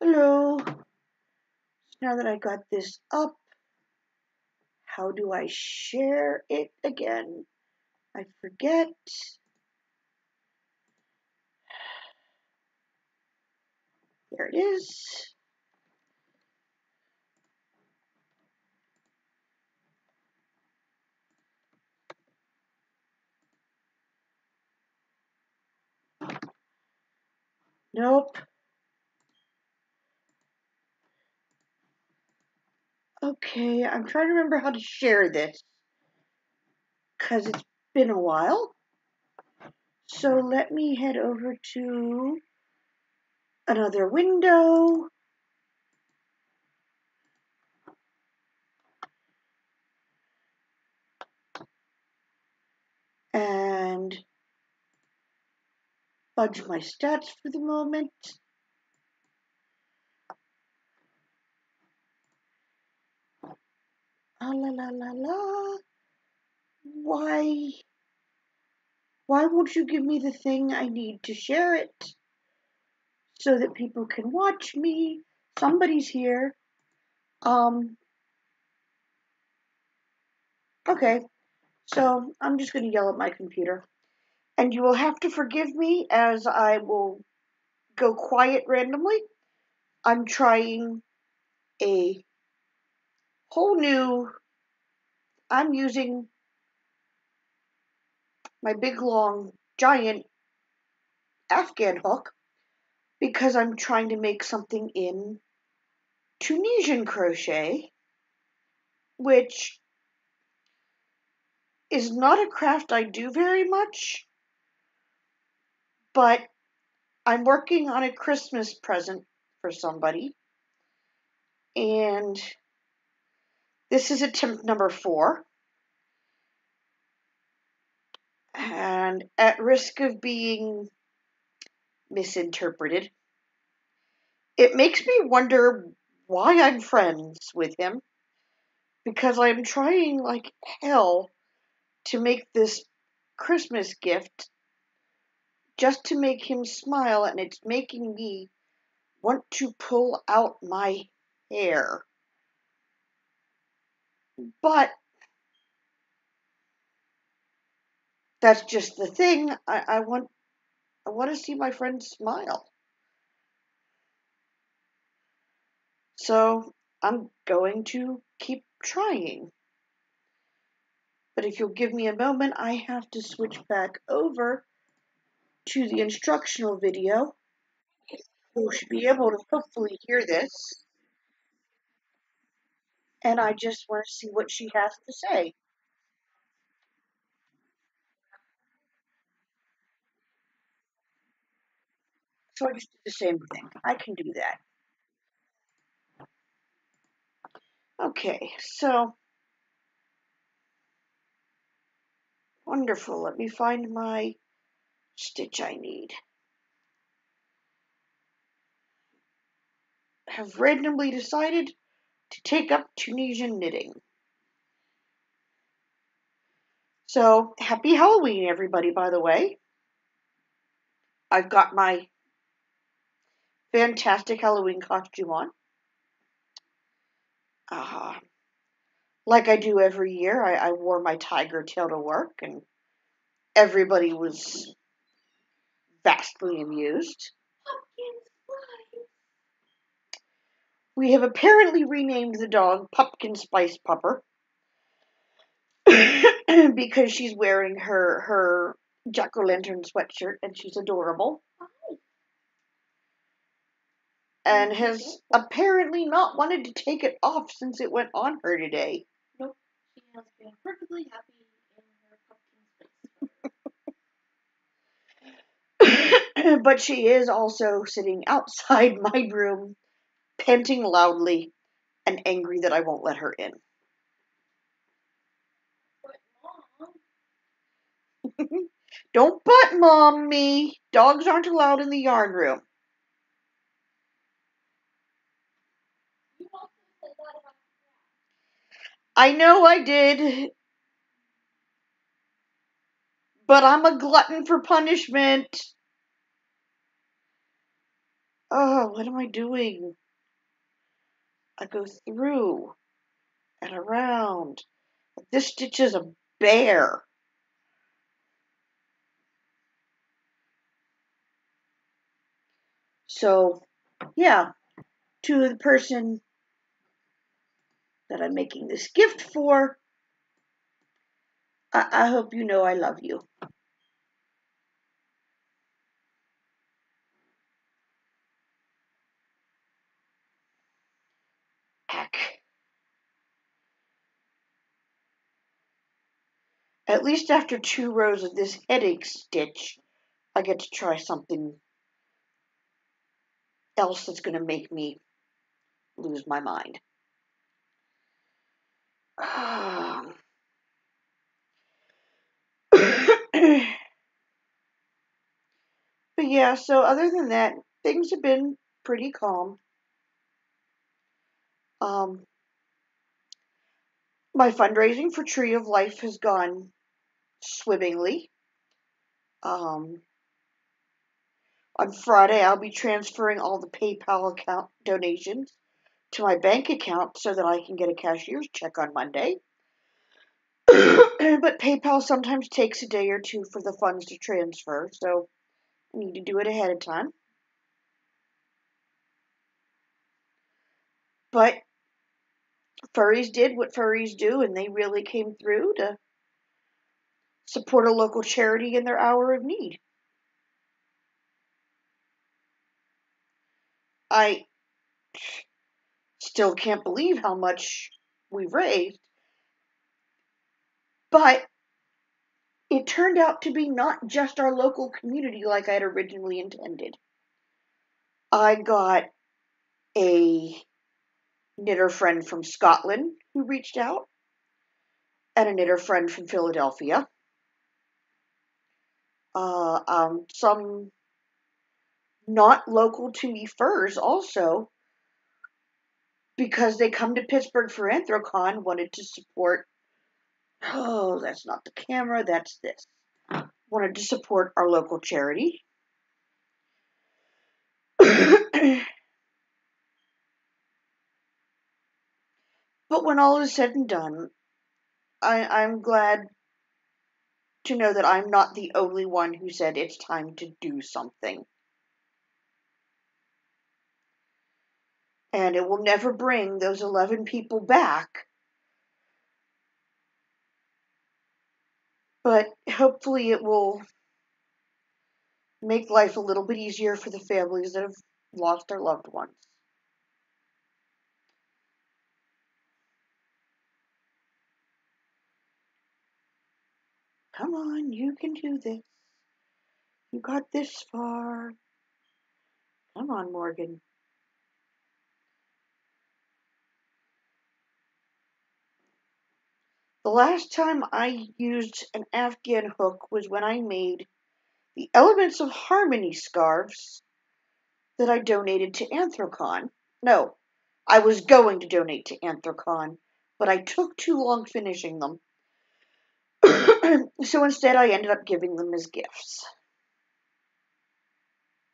Hello. Now that I got this up, how do I share it again? I forget. There it is. Nope. Okay, I'm trying to remember how to share this because it's been a while. So let me head over to another window. And fudge my stats for the moment. Ah, la la la la. Why won't you give me the thing I need to share it so that people can watch me? Somebody's here. Okay, so I'm just going to yell at my computer. And you will have to forgive me as I will go quiet randomly. I'm trying a whole new, I'm using my big long giant Afghan hook because I'm trying to make something in Tunisian crochet, which is not a craft I do very much, but I'm working on a Christmas present for somebody, and this is attempt number 4. And at risk of being misinterpreted, it makes me wonder why I'm friends with him, because I'm trying like hell to make this Christmas gift just to make him smile, and it's making me want to pull out my hair. But that's just the thing. I want to see my friend smile. So I'm going to keep trying. But if you'll give me a moment, I have to switch back over to the instructional video. You should be able to hopefully hear this. And I just want to see what she has to say. So I just did the same thing. I can do that. Okay, so wonderful. Let me find my stitch I need. Have randomly decided to take up Tunisian knitting. So, happy Halloween, everybody, by the way. I've got my fantastic Halloween costume on. Like I do every year, I wore my tiger tail to work, and everybody was vastly amused. We have apparently renamed the dog Pumpkin Spice Pupper because she's wearing her jack-o'-lantern sweatshirt, and she's adorable. And has apparently not wanted to take it off since it went on her today. Nope, she has been perfectly happy in her pumpkin spice. But she is also sitting outside my room, panting loudly and angry that I won't let her in. But Mom, Don't butt mom me. Dogs aren't allowed in the yarn room. you also said that about I know I did, but I'm a glutton for punishment. Oh, what am I doing? I go through and around. This stitch is a bear. So, yeah, to the person that I'm making this gift for, I hope you know I love you. Heck. At least after 2 rows of this headache stitch, I get to try something else that's going to make me lose my mind. But yeah, so other than that, things have been pretty calm. Um, my fundraising for Tree of Life has gone swimmingly. Um, on Friday, I'll be transferring all the PayPal account donations to my bank account so that I can get a cashier's check on Monday. But PayPal sometimes takes a day or two for the funds to transfer, so I need to do it ahead of time. But furries did what furries do, and they really came through to support a local charity in their hour of need. I still can't believe how much we've raised, but it turned out to be not just our local community like I had originally intended. I got a knitter friend from Scotland who reached out, and a knitter friend from Philadelphia. Some not local to me furs also, because they come to Pittsburgh for Anthrocon, wanted to support. Oh, that's not the camera, that's this. Wanted to support our local charity. But when all is said and done, I'm glad to know that I'm not the only one who said it's time to do something. And it will never bring those 11 people back, but hopefully it will make life a little bit easier for the families that have lost their loved ones. Come on, you can do this. You got this far. Come on, Morgan. The last time I used an Afghan hook was when I made the Elements of Harmony scarves that I donated to Anthrocon. No, I was going to donate to Anthrocon, but I took too long finishing them. So instead, I ended up giving them as gifts.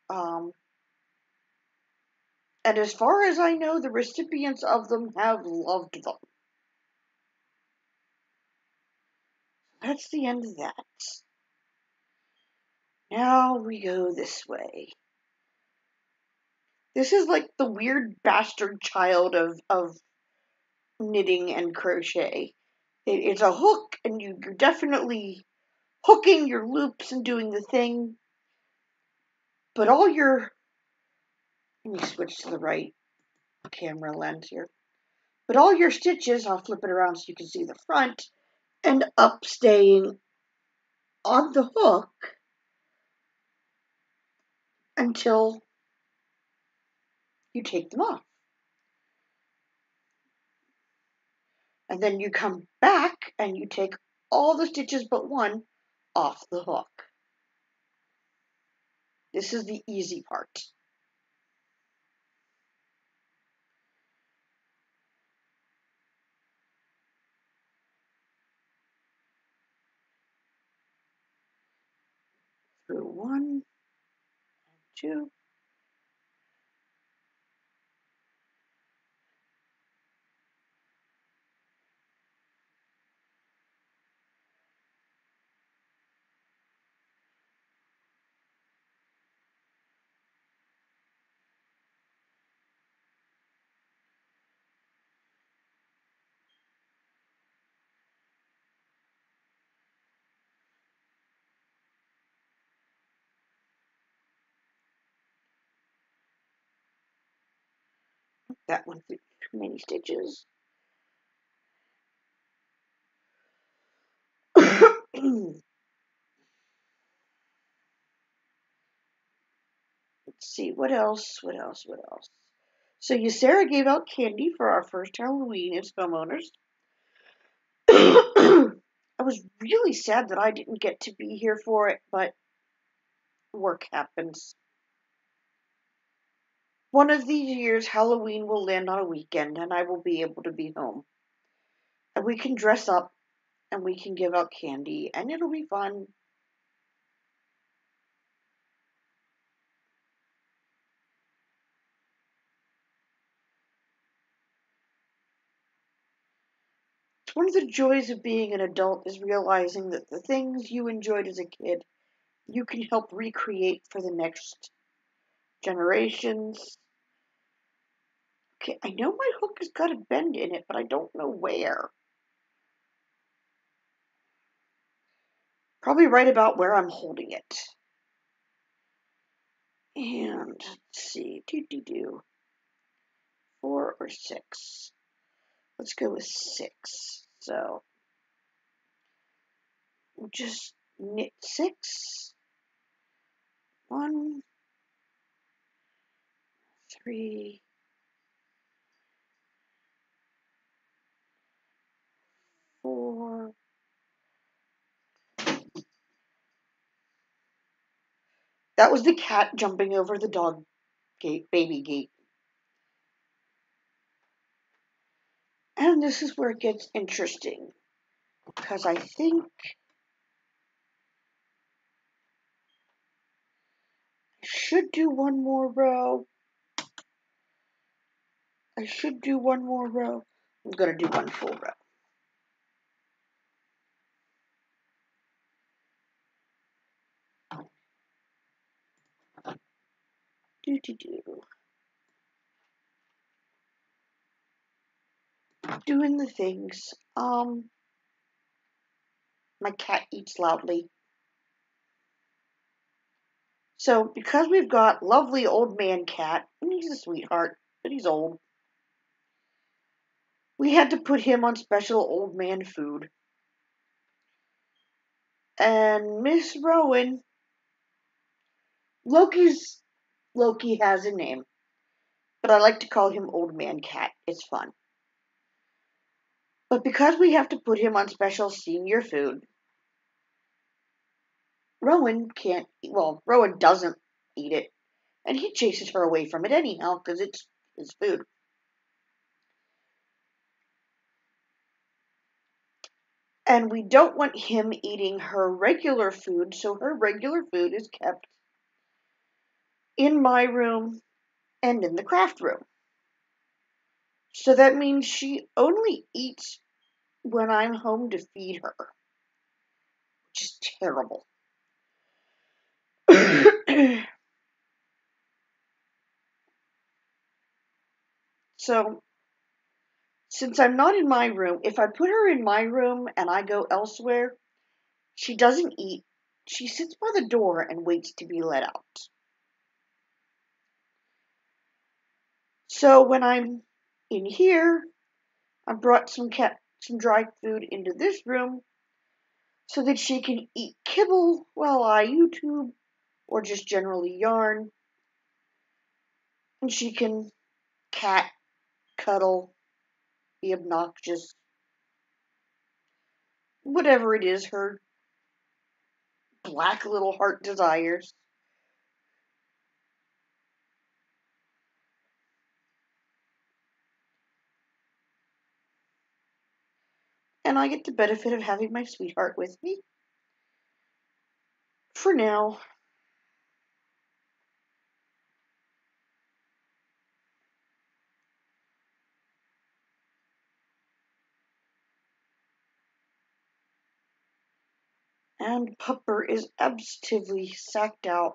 Um, and as far as I know, the recipients of them have loved them. That's the end of that. Now we go this way. This is like the weird bastard child of knitting and crochet. It's a hook, and you're definitely hooking your loops and doing the thing. But all your... Let me switch to the right camera lens here. But all your stitches, I'll flip it around so you can see the front, end up staying on the hook until you take them off. And then you come back and you take all the stitches but one off the hook. This is the easy part. Through one, two, that one through too many stitches. Let's see, what else? So Ysera gave out candy for our first Halloween as homeowners. I was really sad that I didn't get to be here for it, but work happens. One of these years, Halloween will land on a weekend and I will be able to be home. And we can dress up and we can give out candy and it'll be fun. It's one of the joys of being an adult is realizing that the things you enjoyed as a kid, you can help recreate for the next generations. Okay, I know my hook has got a bend in it, but I don't know where. Probably right about where I'm holding it. And let's see, 4 or 6. Let's go with 6. So we'll just knit 6. 1, 3, 4. That was the cat jumping over the dog gate, baby gate. And this is where it gets interesting, because I think I should do one more row. I'm going to do one full row. Doing the things. My cat eats loudly. So, because we've got lovely old man cat, and he's a sweetheart, but he's old, we had to put him on special old man food. And Miss Rowan, Loki has a name, but I like to call him Old Man Cat. It's fun. But because we have to put him on special senior food, Rowan can't. Well, Rowan doesn't eat it, and he chases her away from it anyhow because it's his food. And we don't want him eating her regular food, so her regular food is kept in my room and in the craft room. So that means she only eats when I'm home to feed her, which is terrible. So, since I'm not in my room, if I put her in my room and I go elsewhere, she doesn't eat. She sits by the door and waits to be let out. So when I'm in here, I brought some dry food into this room so that she can eat kibble while I YouTube or just generally yarn. And she can cat, cuddle, be obnoxious, whatever it is her black little heart desires. And I get the benefit of having my sweetheart with me. For now. And Pupper is absolutely sacked out.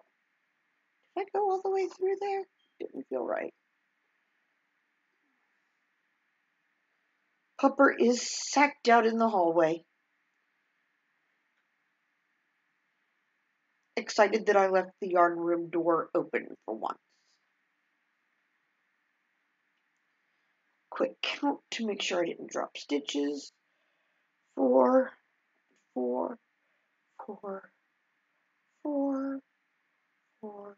Did I go all the way through there? Didn't feel right. Pupper is sacked out in the hallway. Excited that I left the yarn room door open for once. quick count to make sure I didn't drop stitches. 4, 4, 4, 4, 4,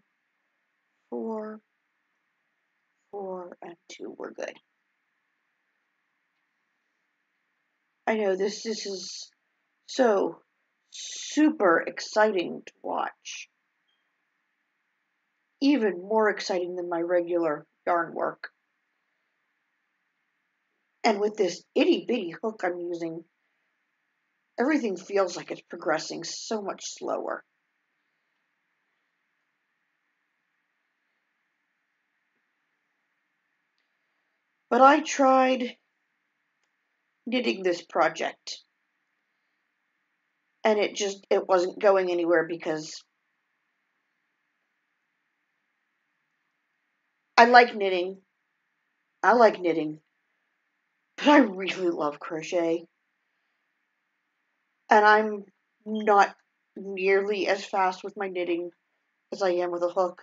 4, 4, and 2. We're good. I know this is so super exciting to watch. Even more exciting than my regular yarn work. And with this itty bitty hook I'm using, everything feels like it's progressing so much slower. But I tried knitting this project, and it wasn't going anywhere because I like knitting, but I really love crochet, and I'm not nearly as fast with my knitting as I am with a hook.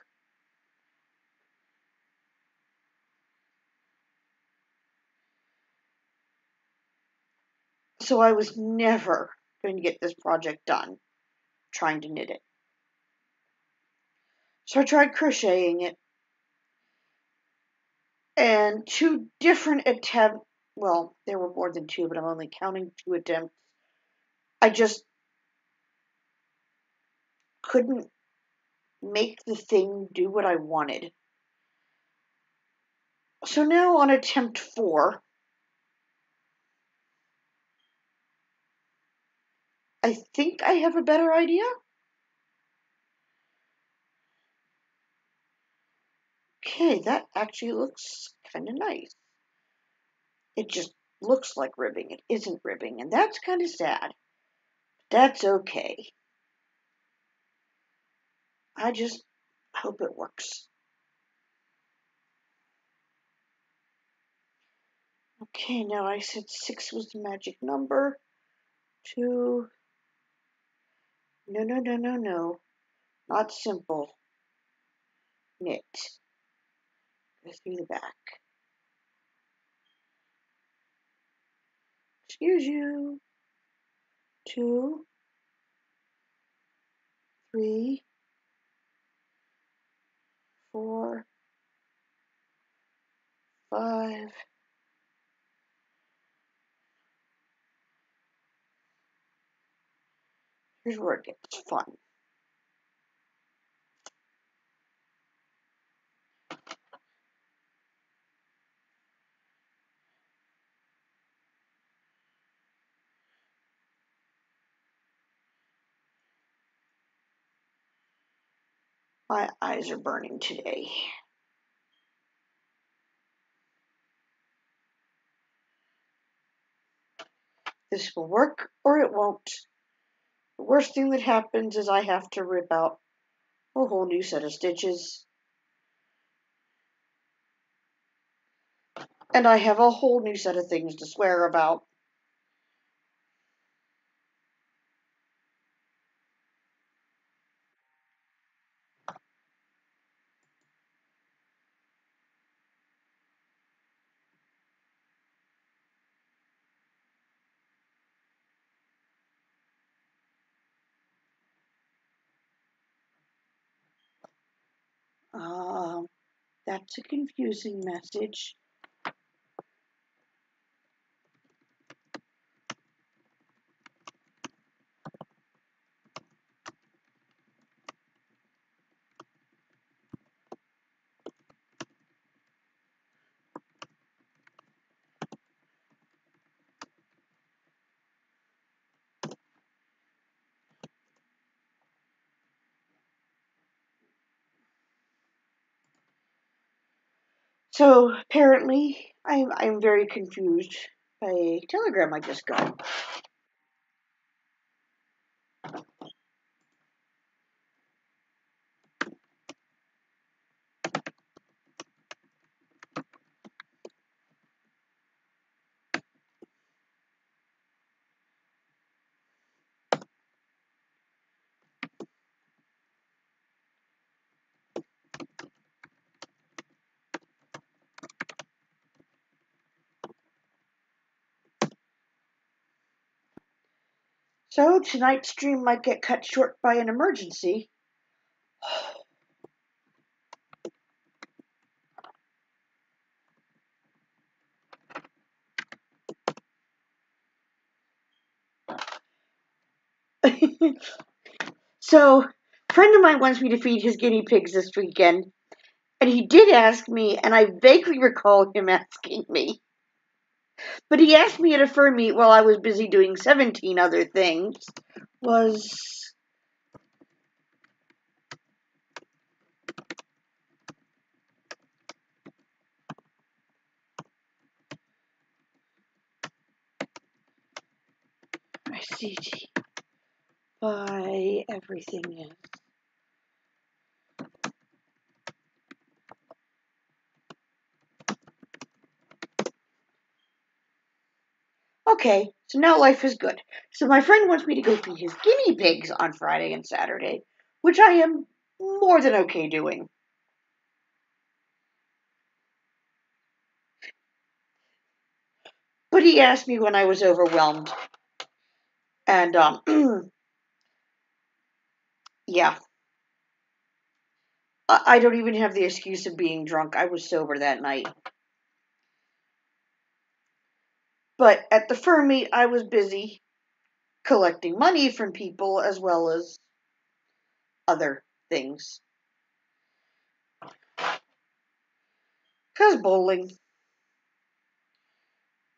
So I was never going to get this project done trying to knit it. So I tried crocheting it, and 2 different attempts, well, there were more than 2, but I'm only counting 2 attempts. I just couldn't make the thing do what I wanted. So now on attempt 4, I think I have a better idea. Okay, that actually looks kind of nice. It just looks like ribbing. It isn't ribbing, and that's kind of sad. That's okay. I just hope it works. Okay, now I said 6 was the magic number. 2. No. Not simple. Knit. Go through the back. Excuse you. 2, 3, 4, 5. Here's where it gets fun. My eyes are burning today. This will work or it won't. The worst thing that happens is I have to rip out a whole new set of stitches. And I have a whole new set of things to swear about. That's a confusing message. So apparently, I'm very confused by a telegram I just got. So tonight's stream might get cut short by an emergency. So, a friend of mine wants me to feed his guinea pigs this weekend, and he did ask me, and I vaguely recall him asking me. But he asked me at a fur meet while I was busy doing 17 other things. Was I see why everything is. Okay, so now life is good. So my friend wants me to go feed his guinea pigs on Friday and Saturday, which I am more than okay doing. But he asked me when I was overwhelmed. And, yeah. I don't even have the excuse of being drunk. I was sober that night. But at the fur meet, I was busy collecting money from people as well as other things. Because bowling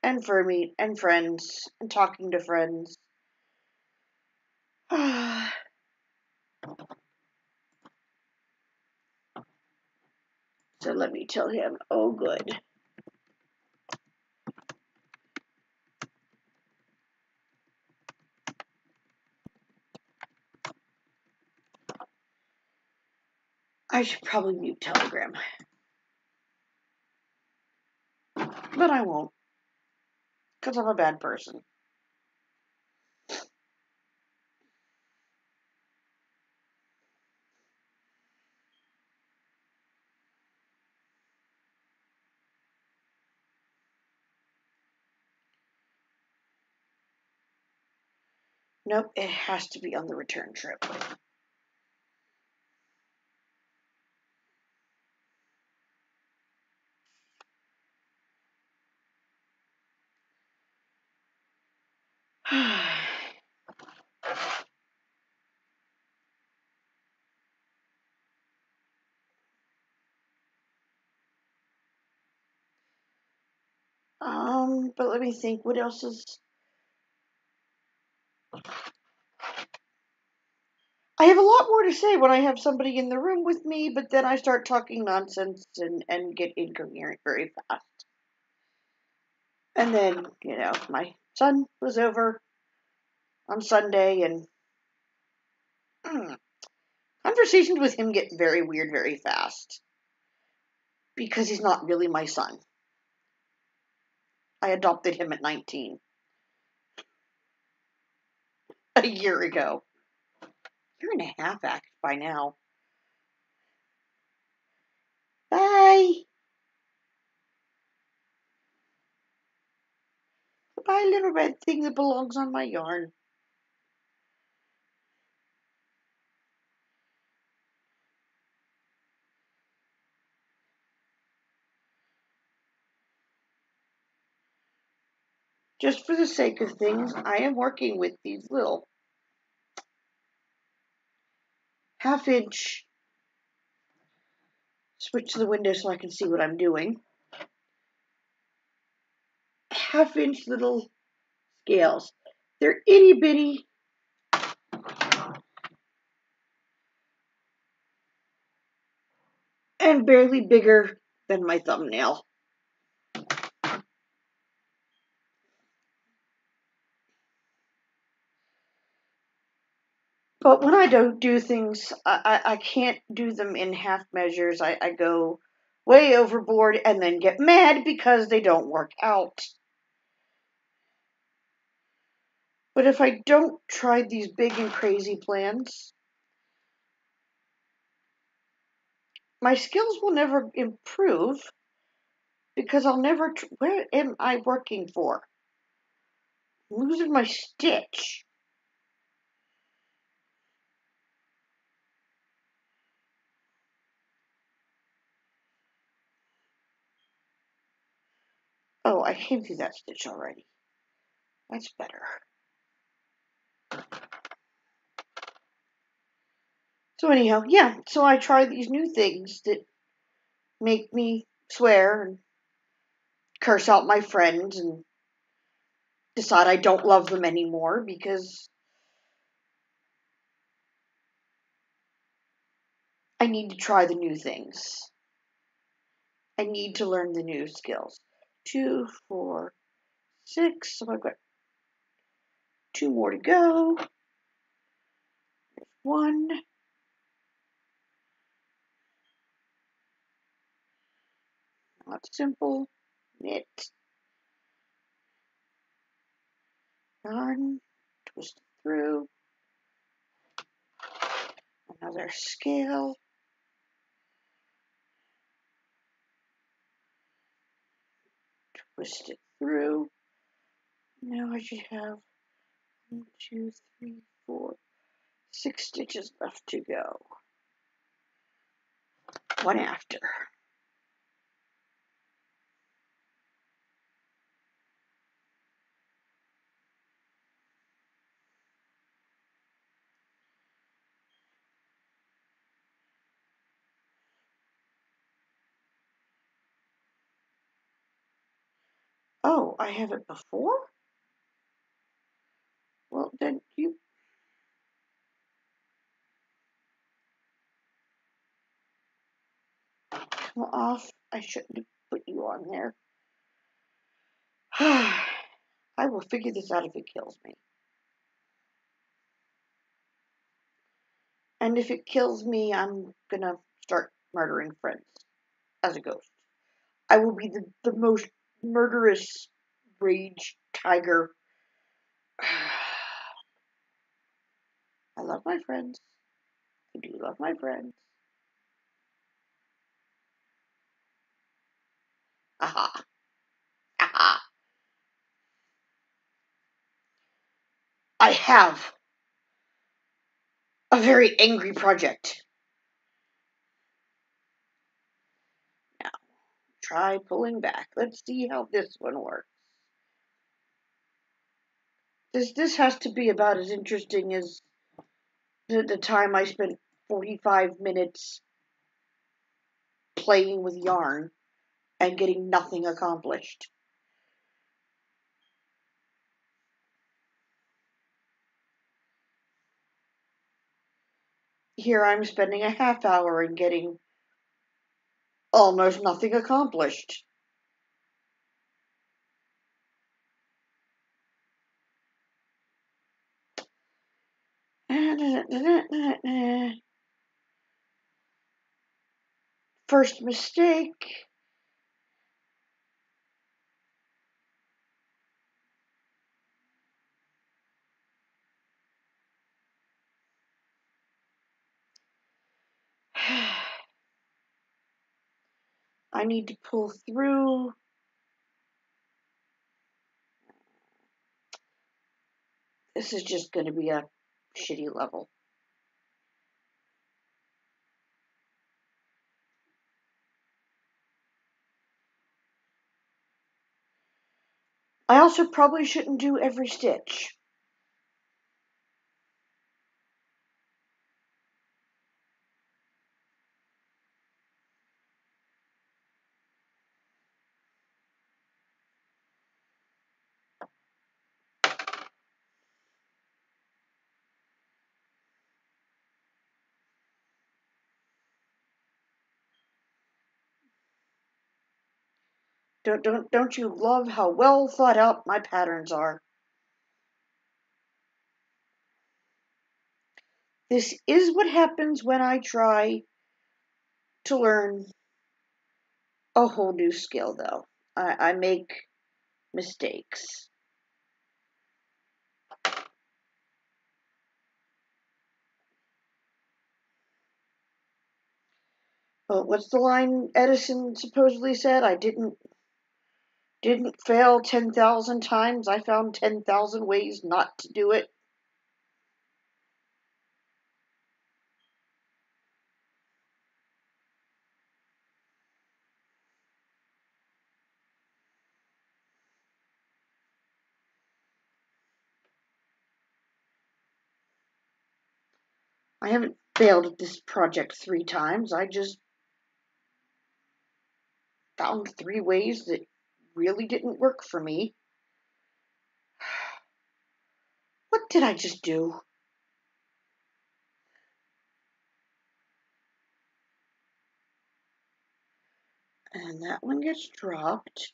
and fur meet and friends and talking to friends. So let me tell him, oh, good. I should probably mute Telegram. But I won't. Because I'm a bad person. Nope, it has to be on the return trip. But let me think, what else is... I have a lot more to say when I have somebody in the room with me, but then I start talking nonsense and get incoherent very fast. And then, my son was over on Sunday, and conversations with him get very weird very fast. Because he's not really my son. I adopted him at 19. A year ago. Year and a half, actually, by now. Bye! Bye, little red thing that belongs on my yarn. Just for the sake of things, I am working with these little half-inch... Switch to the window so I can see what I'm doing. Half-inch little scales. They're itty-bitty. And barely bigger than my thumbnail. But when I don't do things, I can't do them in half measures. I go way overboard and then get mad because they don't work out. But if I don't try these big and crazy plans, my skills will never improve because I'll never... Where am I working for? I'm losing my stitch. Oh, I came through that stitch already. That's better. So anyhow, yeah, so I try these new things that make me swear and curse out my friends and decide I don't love them anymore because I need to try the new things. I need to learn the new skills. 2, 4, 6. So I've got 2 more to go. 1. Not simple. Knit. Yarn. Twist it through. Another scale. Twist it through. Now I should have 1, 2, 3, 4, 6 stitches left to go. One after. Oh, I have it before? Well, then you come off. I shouldn't have put you on there. I will figure this out if it kills me. And if it kills me, I'm gonna start murdering friends as a ghost. I will be the most murderous rage tiger. I love my friends. I do love my friends. Aha. Aha. I have a very angry project. Now, try pulling back. Let's see how this one works. This has to be about as interesting as the time I spent 45 minutes playing with yarn and getting nothing accomplished. Here I'm spending a half hour and getting almost nothing accomplished. First mistake. I need to pull through. This is just going to be a shitty level. I also probably shouldn't do every stitch. Don't you love how well thought out my patterns are? This is what happens when I try to learn a whole new skill, though. I make mistakes. What's the line Edison supposedly said? I didn't fail 10,000 times. I found 10,000 ways not to do it. I haven't failed at this project 3 times. I just found 3 ways that really didn't work for me. What did I just do? And that one gets dropped.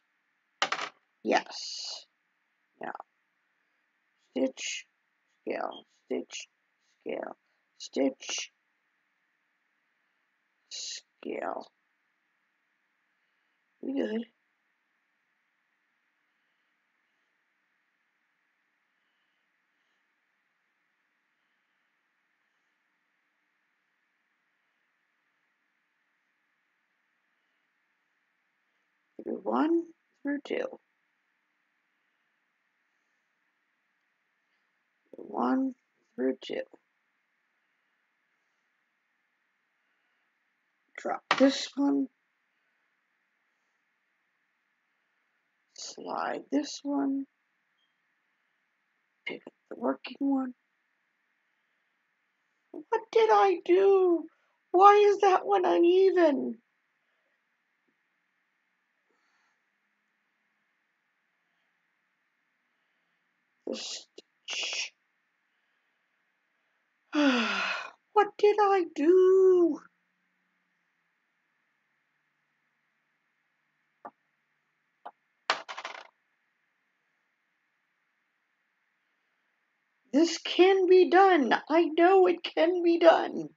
Yes. Now, stitch, scale, stitch, scale, stitch, scale. We good. Through 1, through 2. 1 through 2. Drop this one. Slide this one. Pick up the working one. What did I do? Why is that one uneven? The stitch. What did I do? This can be done. I know it can be done.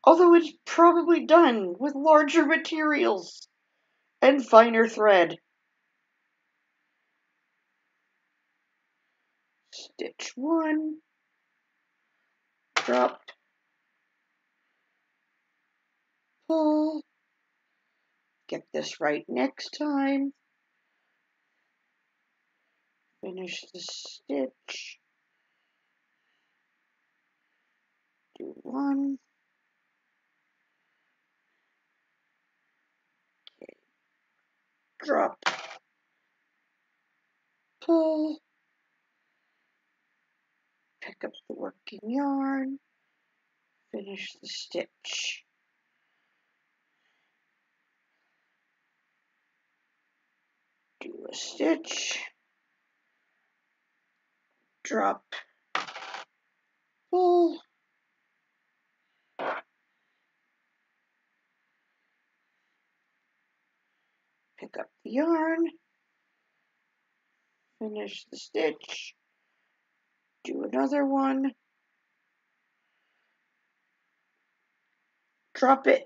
Although it's probably done with larger materials and finer thread. Stitch 1, drop, pull, get this right next time, finish the stitch, do 1, okay. Drop, pull, pick up the working yarn, finish the stitch. Do a stitch, drop, pull, pick up the yarn, finish the stitch, do another one, drop it,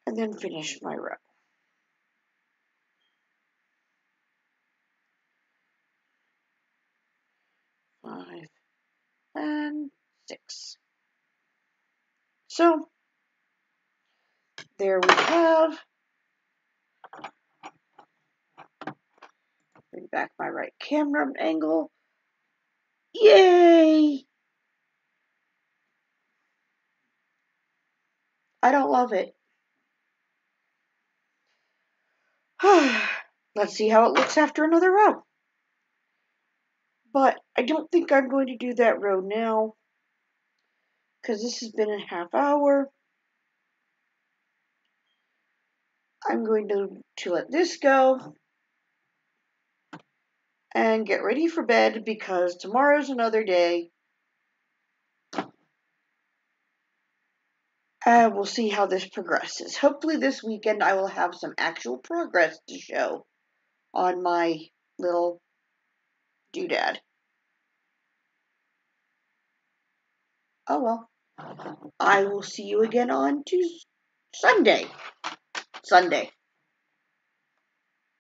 and then finish my row. 5 and 6. So, there we have. Bring back my right camera angle. Yay! I don't love it. Let's see how it looks after another row. But I don't think I'm going to do that row now, because this has been a half hour. I'm going to let this go and get ready for bed, because tomorrow's another day. And we'll see how this progresses. Hopefully this weekend I will have some actual progress to show on my little doodad. Oh well. I will see you again on Sunday.